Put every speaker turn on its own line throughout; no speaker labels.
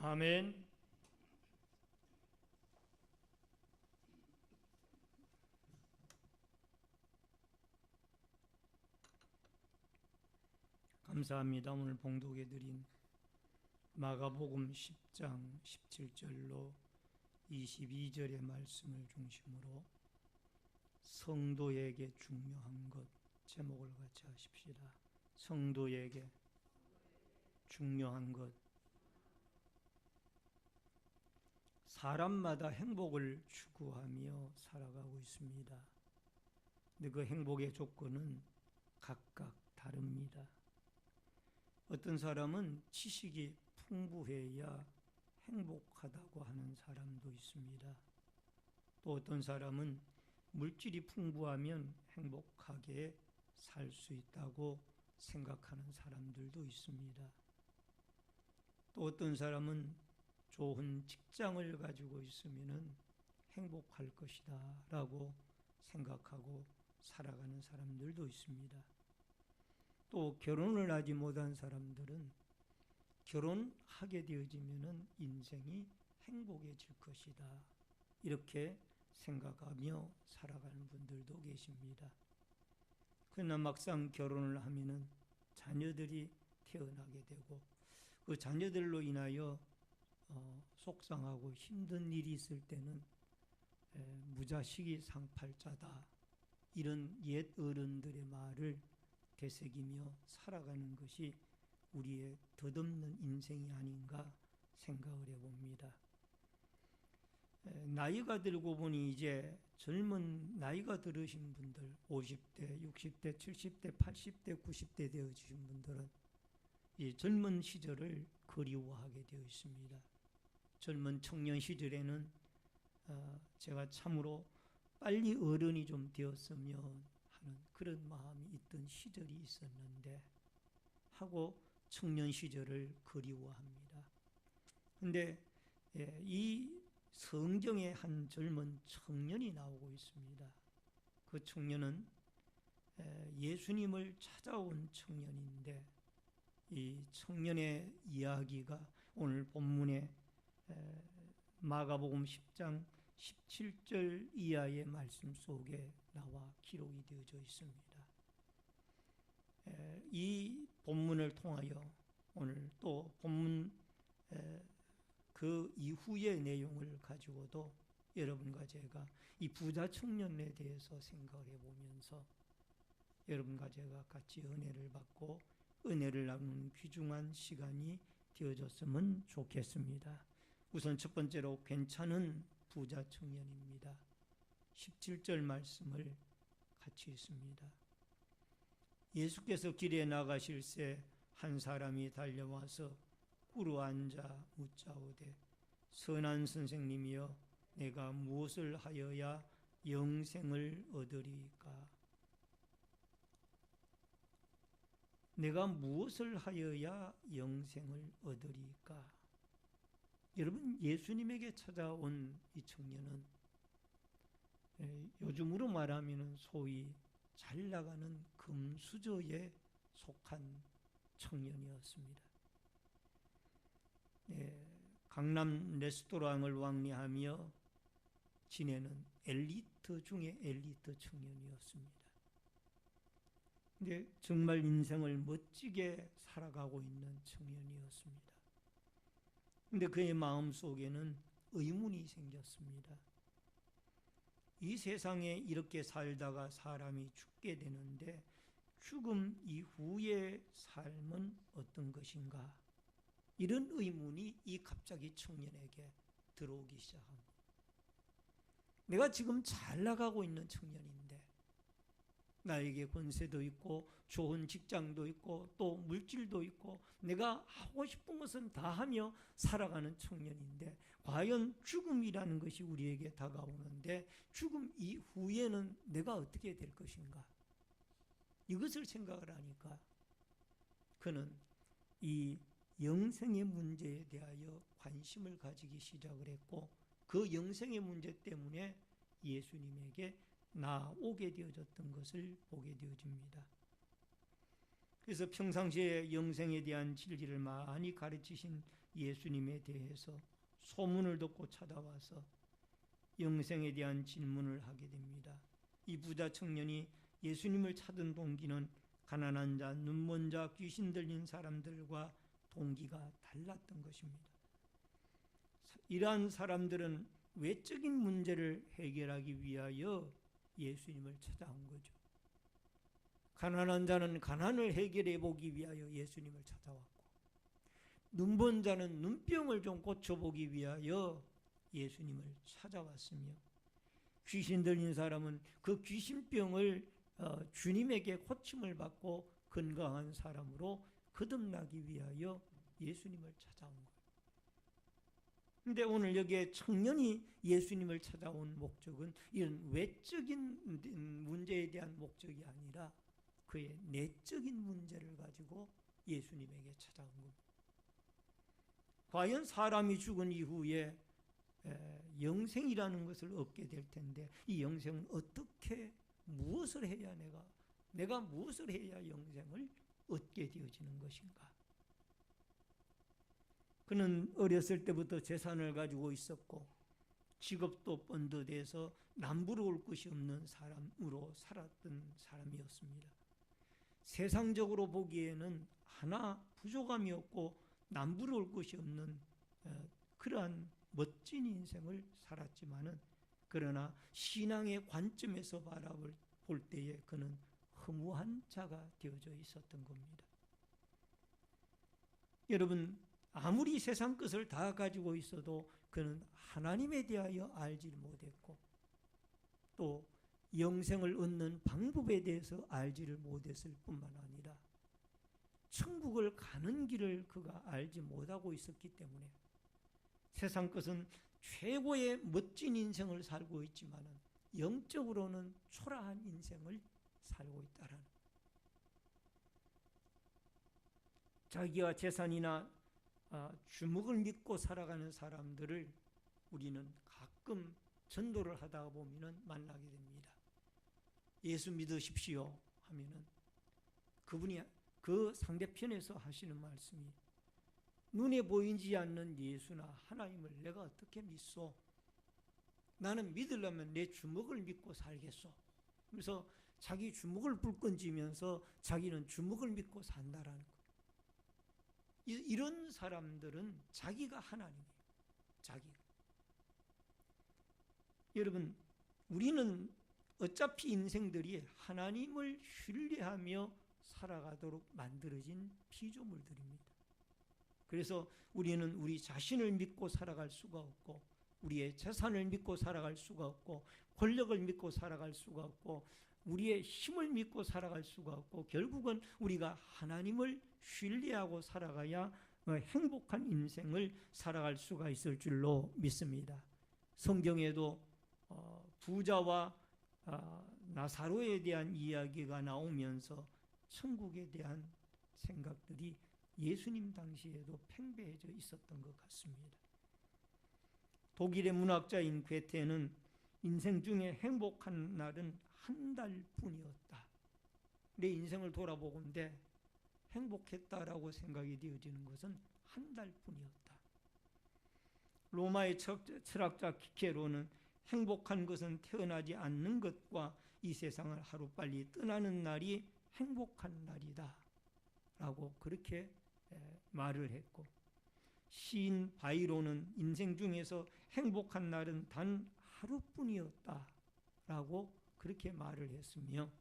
아멘. 감사합니다. 오늘 봉독해 드린 마가복음 10장 17절로 22절의 말씀을 중심으로 성도에게 중요한 것 제목을 같이 하십시다. 성도에게 중요한 것. 사람마다 행복을 추구하며 살아가고 있습니다. 근데 그 행복의 조건은 각각 다릅니다. 어떤 사람은 지식이 풍부해야 행복하다고 하는 사람도 있습니다. 또 어떤 사람은 물질이 풍부하면 행복하게 살 수 있다고 생각하는 사람들도 있습니다. 또 어떤 사람은 좋은 직장을 가지고 있으면 행복할 것이다 라고 생각하고 살아가는 사람들도 있습니다. 또 결혼을 하지 못한 사람들은 결혼하게 되어지면 인생이 행복해질 것이다 이렇게 생각하며 살아가는 분들도 계십니다. 그러나 막상 결혼을 하면 자녀들이 태어나게 되고 그 자녀들로 인하여 속상하고 힘든 일이 있을 때는 무자식이 상팔자다 이런 옛 어른들의 말을 되새기며 살아가는 것이 우리의 덧없는 인생이 아닌가 생각을 해봅니다. 나이가 들고 보니 이제 젊은 나이가 들으신 분들 50대, 60대, 70대, 80대, 90대 되어주신 분들은 이 젊은 시절을 그리워하게 되어 있습니다. 젊은 청년 시절에는 제가 참으로 빨리 어른이 좀 되었으면 하는 그런 마음이 있던 시절이 있었는데 하고 청년 시절을 그리워합니다. 그런데 이 성경에 한 젊은 청년이 나오고 있습니다. 그 청년은 예수님을 찾아온 청년인데 이 청년의 이야기가 오늘 본문에 마가복음 10장 17절 이하의 말씀 속에 나와 기록이 되어져 있습니다. 이 본문을 통하여 오늘 또 본문 그 이후의 내용을 가지고도 여러분과 제가 이 부자 청년에 대해서 생각해 보면서 여러분과 제가 같이 은혜를 받고 은혜를 나누는 귀중한 시간이 되어졌으면 좋겠습니다. 우선 첫 번째로 괜찮은 부자 청년입니다. 17절 말씀을 같이 읽습니다. 예수께서 길에 나가실새 한 사람이 달려와서 꿇어 앉아 묻자오되 선한 선생님이여 내가 무엇을 하여야 영생을 얻으리까? 내가 무엇을 하여야 영생을 얻으리까? 여러분, 예수님에게 찾아온 이 청년은 요즘으로 말하면 소위 잘 나가는 금수저에 속한 청년이었습니다. 강남 레스토랑을 왕래하며 지내는 엘리트 중에 엘리트 청년이었습니다. 근데 정말 인생을 멋지게 살아가고 있는 청년이었습니다. 근데 그의 마음 속에는 의문이 생겼습니다. 이 세상에 이렇게 살다가 사람이 죽게 되는데 죽음 이후의 삶은 어떤 것인가? 이런 의문이 이 갑자기 청년에게 들어오기 시작합니다. 내가 지금 잘 나가고 있는 청년인데 나에게 권세도 있고 좋은 직장도 있고 또 물질도 있고 내가 하고 싶은 것은 다 하며 살아가는 청년인데 과연 죽음이라는 것이 우리에게 다가오는데 죽음 이후에는 내가 어떻게 될 것인가? 이것을 생각을 하니까 그는 이 영생의 문제에 대하여 관심을 가지기 시작을 했고 그 영생의 문제 때문에 예수님에게 나오게 되어졌던 것을 보게 되어집니다. 그래서 평상시에 영생에 대한 진리를 많이 가르치신 예수님에 대해서 소문을 듣고 찾아와서 영생에 대한 질문을 하게 됩니다. 이 부자 청년이 예수님을 찾은 동기는 가난한 자, 눈먼 자, 귀신 들린 사람들과 동기가 달랐던 것입니다. 이러한 사람들은 외적인 문제를 해결하기 위하여 예수님을 찾아온 거죠. 가난한 자는 가난을 해결해 보기 위하여 예수님을 찾아왔고, 눈먼 자는 눈병을 좀 고쳐보기 위하여 예수님을 찾아왔으며, 귀신 들린 사람은 그 귀신병을 주님에게 고침을 받고 건강한 사람으로 거듭나기 위하여 예수님을 찾아온 거예요. 그런데 오늘 여기에 청년이 예수님을 찾아온 목적은 이런 외적인 문제에 대한 목적이 아니라 그의 내적인 문제를 가지고 예수님에게 찾아온 겁니다. 과연 사람이 죽은 이후에 영생이라는 것을 얻게 될 텐데, 이 영생은 어떻게, 무엇을 해야 내가 무엇을 해야 영생을 얻게 되어지는 것인가? 그는 어렸을 때부터 재산을 가지고 있었고 직업도 번듯해서 남부러울 것이 없는 사람으로 살았던 사람이었습니다. 세상적으로 보기에는 하나 부족함이 없고 남부러울 것이 없는 그러한 멋진 인생을 살았지만은, 그러나 신앙의 관점에서 바라볼 때에 그는 허무한 자가 되어져 있었던 겁니다. 여러분, 아무리 세상 것을 다 가지고 있어도 그는 하나님에 대하여 알지를 못했고, 또 영생을 얻는 방법에 대해서 알지를 못했을 뿐만 아니라 천국을 가는 길을 그가 알지 못하고 있었기 때문에 세상 것은 최고의 멋진 인생을 살고 있지만 영적으로는 초라한 인생을 살고 있다라는, 자기와 재산이나 주먹을 믿고 살아가는 사람들을 우리는 가끔 전도를 하다 보면 만나게 됩니다. 예수 믿으십시오 하면은 그분이 그 상대편에서 하시는 말씀이, 눈에 보이지 않는 예수나 하나님을 내가 어떻게 믿소? 나는 믿으려면 내 주먹을 믿고 살겠소. 그래서 자기 주먹을 불끈지면서 자기는 주먹을 믿고 산다라는 거예요. 이런 사람들은 자기가 하나님이에요. 자기가. 여러분, 우리는 어차피 인생들이 하나님을 신뢰하며 살아가도록 만들어진 피조물들입니다. 그래서 우리는 우리 자신을 믿고 살아갈 수가 없고, 우리의 재산을 믿고 살아갈 수가 없고, 권력을 믿고 살아갈 수가 없고, 우리의 힘을 믿고 살아갈 수가 없고, 결국은 우리가 하나님을 신뢰하고 살아가야 행복한 인생을 살아갈 수가 있을 줄로 믿습니다. 성경에도 부자와 나사로에 대한 이야기가 나오면서 천국에 대한 생각들이 예수님 당시에도 팽배해져 있었던 것 같습니다. 독일의 문학자인 괴테는 인생 중에 행복한 날은 한 달뿐이었다. 내 인생을 돌아보건대 행복했다라고 생각이 되어지는 것은 한 달뿐이었다. 로마의 철학자 키케로는 행복한 것은 태어나지 않는 것과 이 세상을 하루빨리 떠나는 날이 행복한 날이다 라고 그렇게 말을 했고, 시인 바이론은 인생 중에서 행복한 날은 단 하루뿐이었다 라고 그렇게 말을 했으며,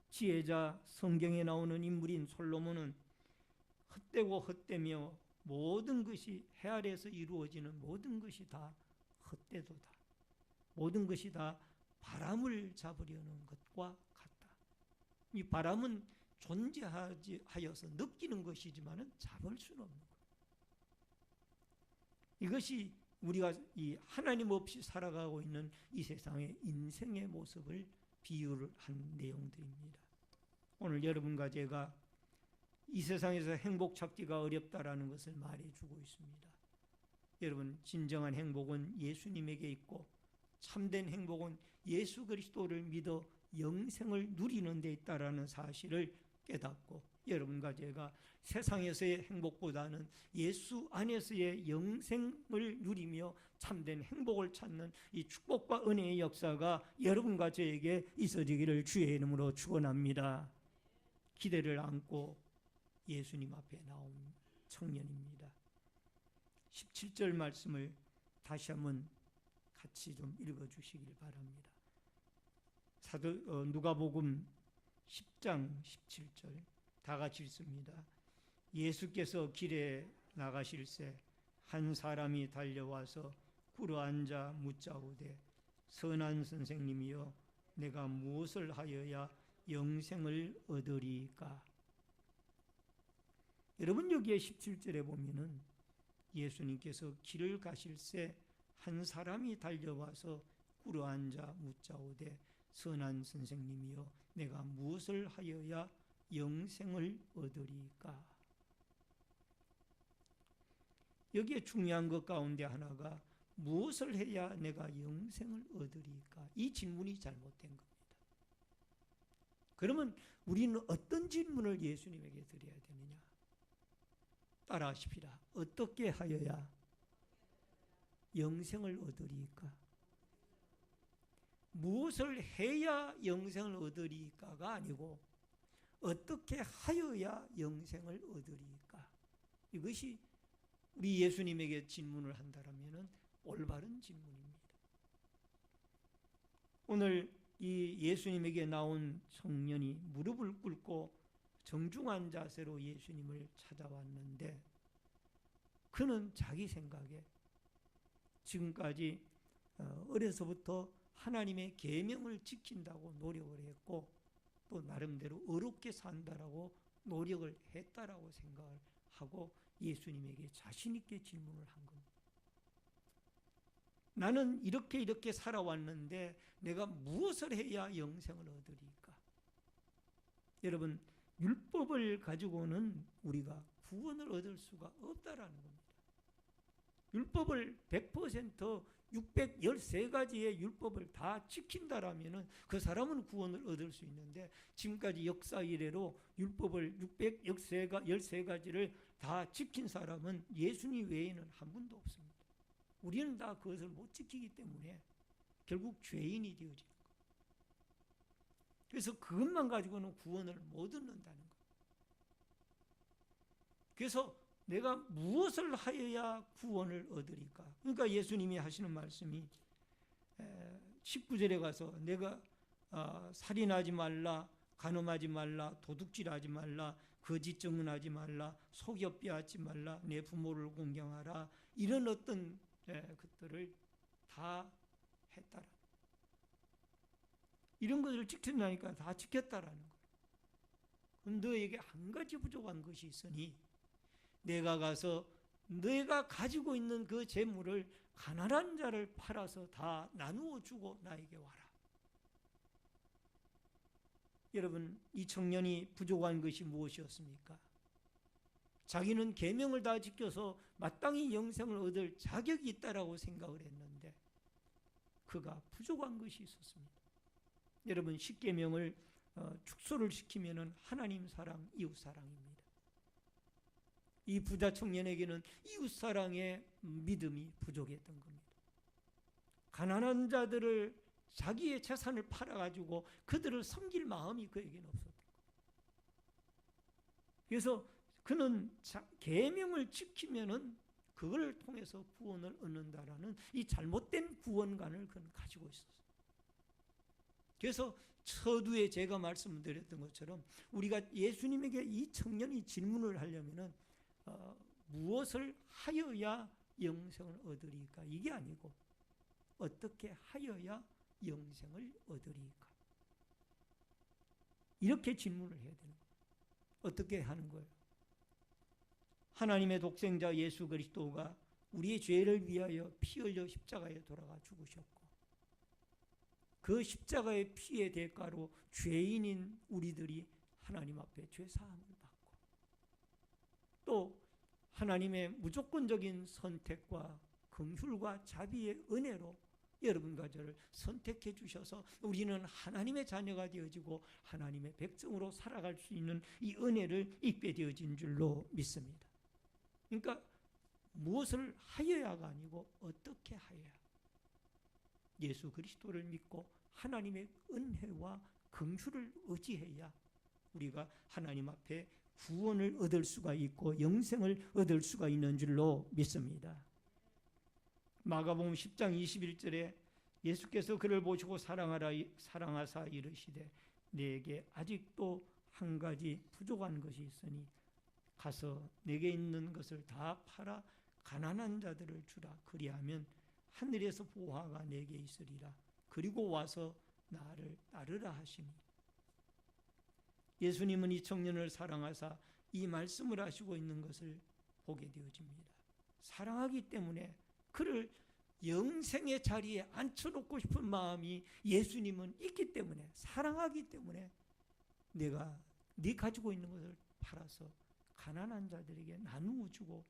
지혜자 성경에 나오는 인물인 솔로몬은 헛되고 헛되며 모든 것이 해 아래에서 이루어지는 모든 것이 다 헛되도다, 모든 것이 다 바람을 잡으려는 것과 같다. 이 바람은 존재하여서 느끼는 것이지만 잡을 수는 없는 거예요. 이것이 우리가 이 하나님 없이 살아가고 있는 이 세상의 인생의 모습을 비유를 한 내용들입니다. 오늘 여러분과 제가 이 세상에서 행복 찾기가 어렵다라는 것을 말해주고 있습니다. 여러분, 진정한 행복은 예수님에게 있고 참된 행복은 예수 그리스도를 믿어 영생을 누리는 데 있다라는 사실을 깨닫고 여러분과 제가 세상에서의 행복보다는 예수 안에서의 영생을 누리며 참된 행복을 찾는 이 축복과 은혜의 역사가 여러분과 저에게 있어지기를 주의 이름으로 축원합니다. 기대를 안고 예수님 앞에 나온 청년입니다. 17절 말씀을 다시 한번 같이 좀 읽어주시길 바랍니다. 누가복음 10장 17절 다 같이 읽습니다. 예수께서 길에 나가실새 한 사람이 달려와서 꿇어앉아 묻자오되 선한 선생님이여 내가 무엇을 하여야 영생을 얻으리까? 여러분 여기에 17절에 보면은 예수님께서 길을 가실새 한 사람이 달려와서 꿇어앉아 묻자오되 선한 선생님이여 내가 무엇을 하여야 영생을 얻으리까? 여기에 중요한 것 가운데 하나가 무엇을 해야 내가 영생을 얻으리까? 이 질문이 잘못된 겁니다. 그러면 우리는 어떤 질문을 예수님에게 드려야 되느냐? 따라하십시다. 어떻게 하여야 영생을 얻으리까? 무엇을 해야 영생을 얻으리까가 아니고 어떻게 하여야 영생을 얻으리까? 이것이 우리 예수님에게 질문을 한다면 올바른 질문입니다. 오늘 이 예수님에게 나온 청년이 무릎을 꿇고 정중한 자세로 예수님을 찾아왔는데 그는 자기 생각에 지금까지 어려서부터 하나님의 계명을 지킨다고 노력을 했고 또 나름대로 어렵게 산다라고 노력을 했다라고 생각을 하고 예수님에게 자신 있게 질문을 한 겁니다. 나는 이렇게 살아왔는데 내가 무엇을 해야 영생을 얻으리까? 여러분 율법을 가지고는 우리가 구원을 얻을 수가 없다라는 겁니다. 율법을 100% 613가지의 율법을 다 지킨다라면 그 사람은 구원을 얻을 수 있는데 지금까지 역사 이래로 율법을 613가지를 다 지킨 사람은 예수님 외에는 한 분도 없습니다. 우리는 다 그것을 못 지키기 때문에 결국 죄인이 되어지는 거예요. 그래서 그것만 가지고는 구원을 못 얻는다는 거예요. 그래서 내가 무엇을 하여야 구원을 얻으리까? 그러니까 예수님이 하시는 말씀이 19절에 가서 내가 살인하지 말라, 간음하지 말라, 도둑질하지 말라, 거짓 증언하지 말라, 속여 빼앗지 말라, 내 부모를 공경하라, 이런 어떤 것들을 다 했다라. 이런 것을 지킨다니까 다 지켰다라는 거예요. 그럼 너에게 한 가지 부족한 것이 있으니 내가 가서 내가 가지고 있는 그 재물을 가난한 자를 팔아서 다 나누어 주고 나에게 와라. 여러분 이 청년이 부족한 것이 무엇이었습니까? 자기는 계명을 다 지켜서 마땅히 영생을 얻을 자격이 있다라고 생각을 했는데 그가 부족한 것이 있었습니다. 여러분 10계명을 축소를 시키면은 하나님 사랑, 이웃 사랑입니다. 이 부자 청년에게는 이웃 사랑의 믿음이 부족했던 겁니다. 가난한 자들을 자기의 재산을 팔아가지고 그들을 섬길 마음이 그에게는 없었던 거예요. 그래서 그는 계명을 지키면은 그걸 통해서 구원을 얻는다라는 이 잘못된 구원관을 그는 가지고 있었어요. 그래서 서두에 제가 말씀드렸던 것처럼 우리가 예수님에게 이 청년이 질문을 하려면은 무엇을 하여야 영생을 얻으리까? 이게 아니고 어떻게 하여야 영생을 얻으리까? 이렇게 질문을 해야 되는 거예요. 어떻게 하는 거예요? 하나님의 독생자 예수 그리스도가 우리의 죄를 위하여 피 흘려 십자가에 돌아가 죽으셨고 그 십자가의 피의 대가로 죄인인 우리들이 하나님 앞에 죄사함을 받고 또 하나님의 무조건적인 선택과 긍휼과 자비의 은혜로 여러분과 저를 선택해 주셔서 우리는 하나님의 자녀가 되어지고 하나님의 백성으로 살아갈 수 있는 이 은혜를 입게 되어진 줄로 믿습니다. 그러니까 무엇을 하여야가 아니고 어떻게 하여야, 예수 그리스도를 믿고 하나님의 은혜와 긍휼을 의지해야 우리가 하나님 앞에 구원을 얻을 수가 있고 영생을 얻을 수가 있는 줄로 믿습니다. 마가복음 10장 21절에 예수께서 그를 보시고 사랑하사 이르시되 내게 아직도 한 가지 부족한 것이 있으니 가서 내게 있는 것을 다 팔아 가난한 자들을 주라. 그리하면 하늘에서 보화가 내게 있으리라. 그리고 와서 나를 따르라 하시니, 예수님은 이 청년을 사랑하사 이 말씀을 하시고 있는 것을 보게 되어집니다. 사랑하기 때문에 그를 영생의 자리에 앉혀놓고 싶은 마음이 예수님은 있기 때문에, 사랑하기 때문에 내가 네 가지고 있는 것을 팔아서 가난한 자들에게 나누어 주고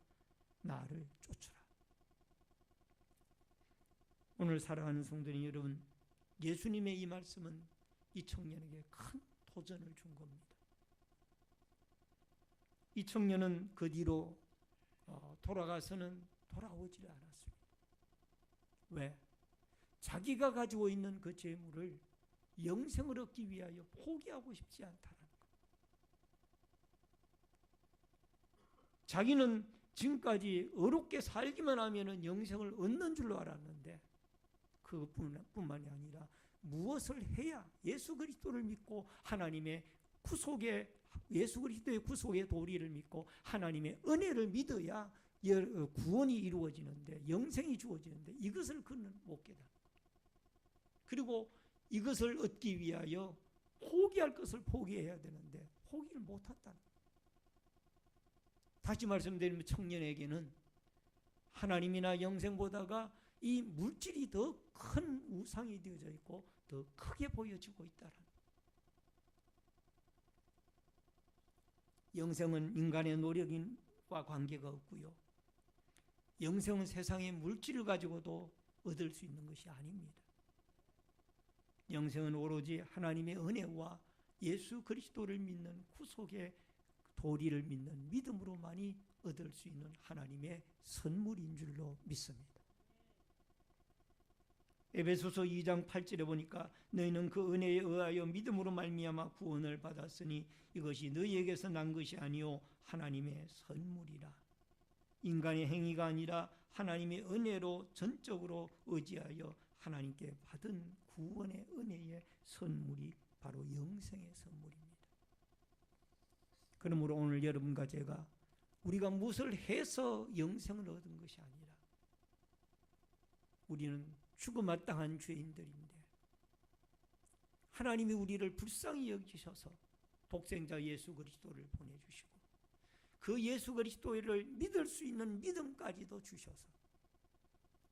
나를 쫓으라. 오늘 사랑하는 성도님 여러분, 예수님의 이 말씀은 이 청년에게 큰 도전을 준 겁니다. 이 청년은 그 뒤로 돌아가서는 돌아오지 않았습니다. 왜? 자기가 가지고 있는 그 재물을 영생을 얻기 위하여 포기하고 싶지 않다는 것. 자기는 지금까지 어렵게 살기만 하면 영생을 얻는 줄로 알았는데 그것뿐만이 아니라 무엇을 해야 예수 그리스도를 믿고 하나님의 구속의, 예수 그리스도의 구속의 도리를 믿고 하나님의 은혜를 믿어야 구원이 이루어지는데, 영생이 주어지는데 이것을 그는 못 깨달은 거예요. 그리고 이것을 얻기 위하여 포기할 것을 포기해야 되는데 포기를 못했다는 거예요. 다시 말씀드리면 청년에게는 하나님이나 영생보다가 이 물질이 더 큰 우상이 되어져 있고 더 크게 보여지고 있다는 거예요. 영생은 인간의 노력과 관계가 없고요, 영생은 세상의 물질을 가지고도 얻을 수 있는 것이 아닙니다. 영생은 오로지 하나님의 은혜와 예수 그리스도를 믿는 구속의 도리를 믿는 믿음으로만이 얻을 수 있는 하나님의 선물인 줄로 믿습니다. 에베소서 2장 8절에 보니까 너희는 그 은혜에 의하여 믿음으로 말미암아 구원을 받았으니 이것이 너희에게서 난 것이 아니요 하나님의 선물이라. 인간의 행위가 아니라 하나님의 은혜로 전적으로 의지하여 하나님께 받은 구원의 은혜의 선물이 바로 영생의 선물입니다. 그러므로 오늘 여러분과 제가 우리가 무엇을 해서 영생을 얻은 것이 아니라 우리는 죽어마땅한 죄인들인데 하나님이 우리를 불쌍히 여기셔서 독생자 예수 그리스도를 보내주시고 그 예수 그리스도를 믿을 수 있는 믿음까지도 주셔서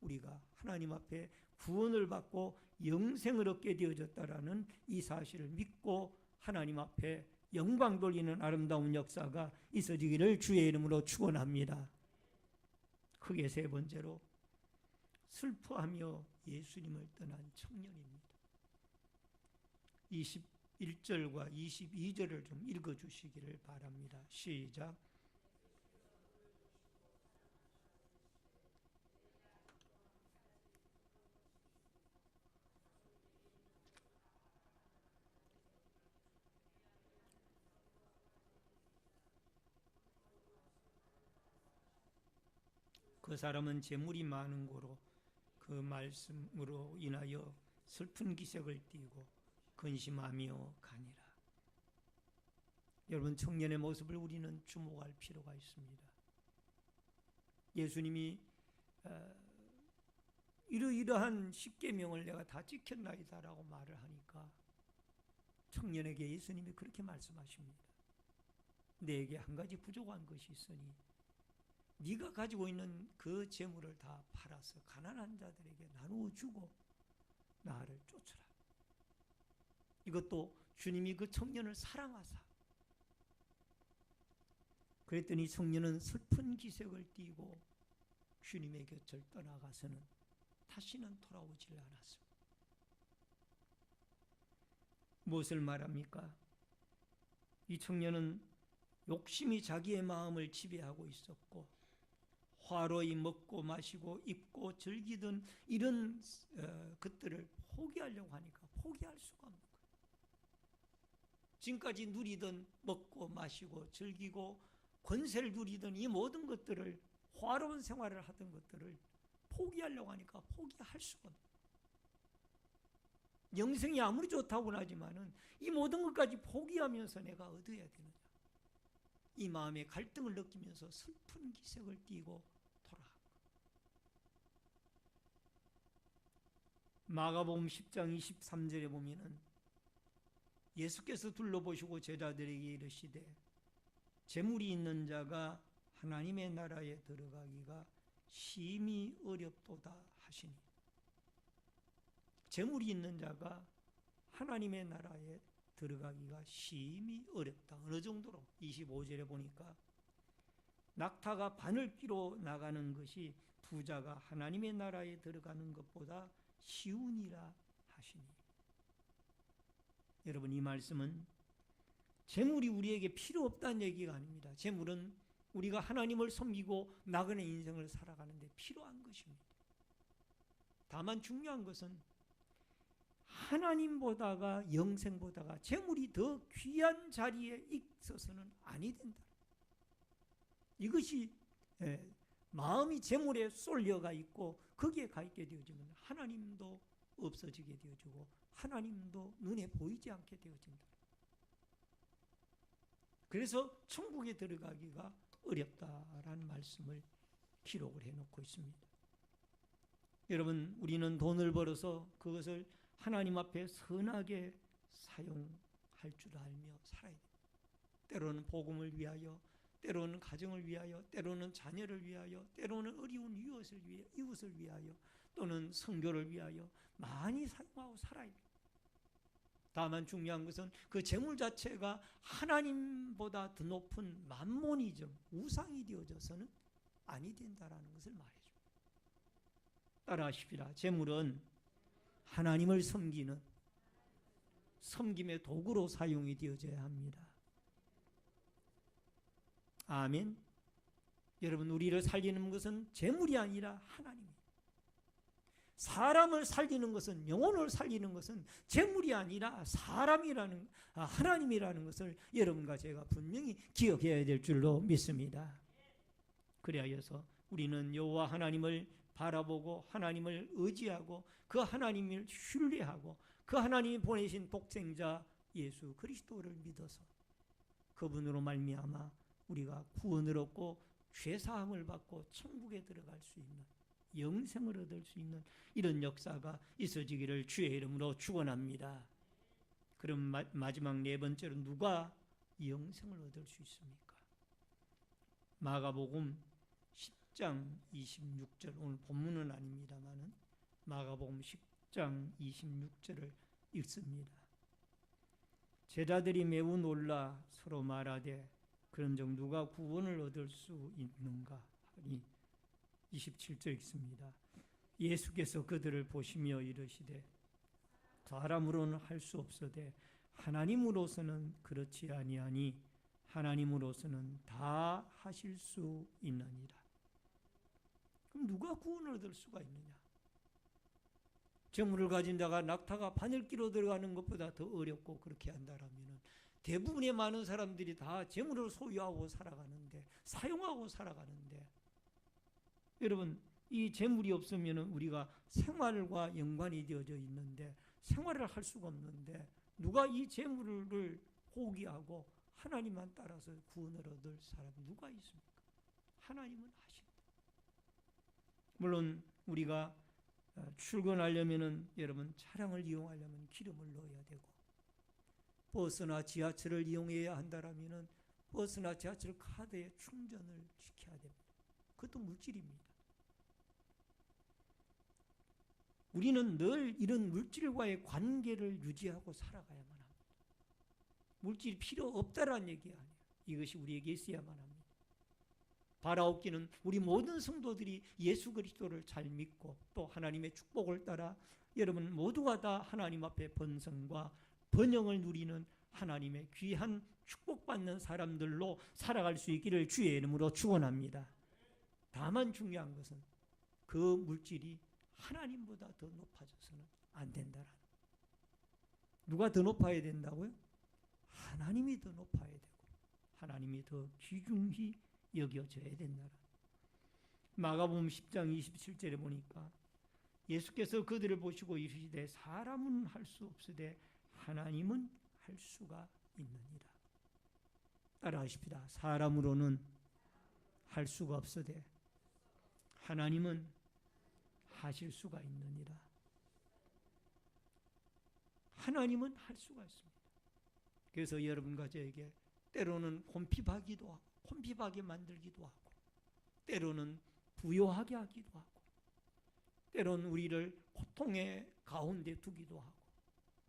우리가 하나님 앞에 구원을 받고 영생을 얻게 되어졌다라는 이 사실을 믿고 하나님 앞에 영광 돌리는 아름다운 역사가 있어지기를 주의 이름으로 축원합니다. 크게 세 번째로 슬퍼하며 예수님을 떠난 청년입니다. 21절과 22절을 좀 읽어주시기를 바랍니다. 시작. 그 사람은 재물이 많은 고로 그 말씀으로 인하여 슬픈 기색을 띠고 근심하며 가니라. 여러분, 청년의 모습을 우리는 주목할 필요가 있습니다. 예수님이 이러이러한 십계명을 내가 다 지켰나이다라고 말을 하니까 청년에게 예수님이 그렇게 말씀하십니다. 내게 한 가지 부족한 것이 있으니 네가 가지고 있는 그 재물을 다 팔아서 가난한 자들에게 나누어 주고 나를 쫓으라. 이것도 주님이 그 청년을 사랑하사. 그랬더니 청년은 슬픈 기색을 띠고 주님의 곁을 떠나가서는 다시는 돌아오질 않았습니다. 무엇을 말합니까? 이 청년은 욕심이 자기의 마음을 지배하고 있었고 화로이 먹고 마시고 입고 즐기던 이런 것들을 포기하려고 하니까 포기할 수가 없는 거예요. 지금까지 누리던 먹고 마시고 즐기고 권세를 누리던 이 모든 것들을, 화로운 생활을 하던 것들을 포기하려고 하니까 포기할 수가 없는 거예요. 영생이 아무리 좋다고는 하지만은 이 모든 것까지 포기하면서 내가 얻어야 되느냐, 이 마음의 갈등을 느끼면서 슬픈 기색을 띠고 돌아간 거예요. 마가복음 10장 23절에 보면은 예수께서 둘러보시고 제자들에게 이르시되 재물이 있는 자가 하나님의 나라에 들어가기가 심히 어렵도다 하시니, 재물이 있는 자가 하나님의 나라에 들어가기가 심히 어렵다. 어느 정도로? 25절에 보니까 낙타가 바늘기로 나가는 것이 부자가 하나님의 나라에 들어가는 것보다 쉬우니라 하시니. 여러분, 이 말씀은 재물이 우리에게 필요 없다는 얘기가 아닙니다. 재물은 우리가 하나님을 섬기고 나그네 인생을 살아가는데 필요한 것입니다. 다만 중요한 것은 하나님보다가, 영생보다가 재물이 더 귀한 자리에 있어서는 아니 된다. 이것이 마음이 재물에 쏠려가 있고 거기에 가 있게 되어지면 하나님도 없어지게 되어지고 하나님도 눈에 보이지 않게 되어진다. 그래서 천국에 들어가기가 어렵다라는 말씀을 기록을 해놓고 있습니다. 여러분, 우리는 돈을 벌어서 그것을 하나님 앞에 선하게 사용할 줄 알며 살아야 됩니다. 때로는 복음을 위하여, 때로는 가정을 위하여, 때로는 자녀를 위하여, 때로는 어려운 이웃을 위하여, 또는 선교를 위하여 많이 사용하고 살아야 됩니다. 다만 중요한 것은 그 재물 자체가 하나님보다 더 높은 만몬이즘, 우상이 되어져서는 아니 된다라는 것을 말해줍니다. 따라하십시다. 재물은 하나님을 섬기는 섬김의 도구로 사용이 되어져야 합니다. 아멘. 여러분, 우리를 살리는 것은 재물이 아니라 하나님입니다. 사람을 살리는 것은, 영혼을 살리는 것은 재물이 아니라 하나님이라는 것을 여러분과 제가 분명히 기억해야 될 줄로 믿습니다. 그리하여서 우리는 여호와 하나님을 바라보고 하나님을 의지하고 그 하나님을 신뢰하고 그 하나님이 보내신 독생자 예수 그리스도를 믿어서 그분으로 말미암아 우리가 구원을 얻고 죄사함을 받고 천국에 들어갈 수 있는, 영생을 얻을 수 있는 이런 역사가 있어지기를 주의 이름으로 축원합니다. 그럼 마지막 네 번째로 누가 영생을 얻을 수 있습니까? 마가복음 10장 26절, 오늘 본문은 아닙니다만은 마가복음 10장 26절을 읽습니다. 제자들이 매우 놀라 서로 말하되 그런즉 누가 구원을 얻을 수 있는가 하니 27절 읽습니다. 예수께서 그들을 보시며 이르시되 사람으로는 할 수 없으되 하나님으로서는 그렇지 아니하니 하나님으로서는 다 하실 수 있느니라. 그럼 누가 구원을 얻을 수가 있느냐? 재물을 가진 자가 낙타가 바늘기로 들어가는 것보다 더 어렵고 그렇게 한다라면 대부분의 많은 사람들이 다 재물을 소유하고 살아가는데, 사용하고 살아가는데, 여러분, 이 재물이 없으면 우리가 생활과 연관이 되어져 있는데 생활을 할 수가 없는데 누가 이 재물을 포기하고 하나님만 따라서 구원을 얻을 사람이 누가 있습니까? 하나님은 하십니다. 물론 우리가 출근하려면은 여러분 차량을 이용하려면 기름을 넣어야 되고 버스나 지하철을 이용해야 한다라면은 버스나 지하철 카드에 충전을 시켜야 됩니다. 그것도 물질입니다. 우리는 늘 이런 물질과의 관계를 유지하고 살아가야만 합니다. 물질이 필요 없다라는 얘기가 아니에요. 이것이 우리에게 있어야만 합니다. 바라옵기는 우리 모든 성도들이 예수 그리스도를 잘 믿고 또 하나님의 축복을 따라 여러분 모두가 다 하나님 앞에 번성과 번영을 누리는 하나님의 귀한 축복받는 사람들로 살아갈 수 있기를 주의 이름으로 축원합니다. 다만 중요한 것은 그 물질이 하나님보다 더 높아져서는 안 된다라는. 누가 더 높아야 된다고요? 하나님이 더 높아야 되고 하나님이 더 귀중히 여겨져야 된다. 마가복음 10장 27절에 보니까 예수께서 그들을 보시고 이르시되 사람은 할 수 없으되 하나님은 할 수가 있느니라. 따라하십시다. 사람으로는 할 수가 없으되 하나님은 하실 수가 있느니라. 하나님은 할 수가 있습니다. 그래서 여러분과 저에게 때로는 곰피박이도 하고 콤피박이 만들기도 하고 때로는 부요하게 하기도 하고 때로는 우리를 고통의 가운데 두기도 하고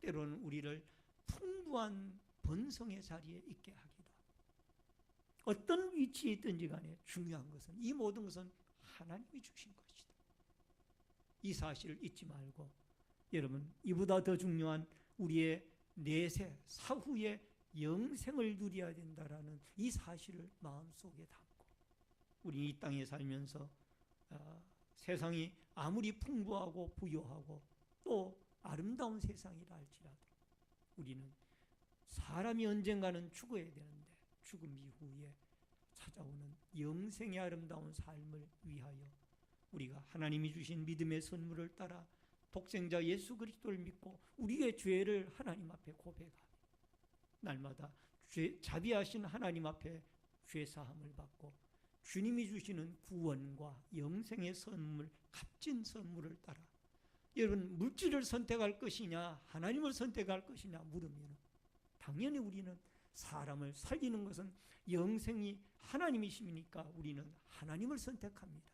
때로는 우리를 풍부한 번성의 자리에 있게 하기도 하고 어떤 위치에 있든지 간에 중요한 것은 이 모든 것은 하나님이 주신 것이다. 이 사실을 잊지 말고 여러분 이보다 더 중요한 우리의 내세 사후의 영생을 누려야 된다라는 이 사실을 마음속에 담고 우리 이 땅에 살면서 세상이 아무리 풍부하고 부유하고 또 아름다운 세상이라 할지라도 우리는 사람이 언젠가는 죽어야 되는데 죽음 이후에 찾아오는 영생의 아름다운 삶을 위하여 우리가 하나님이 주신 믿음의 선물을 따라 독생자 예수 그리스도를 믿고 우리의 죄를 하나님 앞에 고백하며 날마다 자비하신 하나님 앞에 죄사함을 받고 주님이 주시는 구원과 영생의 선물, 값진 선물을 따라 여러분 물질을 선택할 것이냐 하나님을 선택할 것이냐 물으면 당연히 우리는 사람을 살리는 것은 영생이 하나님이시니까 우리는 하나님을 선택합니다.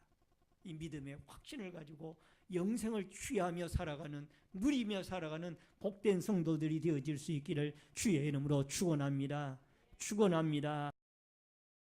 이 믿음의 확신을 가지고 영생을 취하며 살아가는 누리며 살아가는 복된 성도들이 되어질 수 있기를 주의 이름으로 축원합니다. 축원합니다.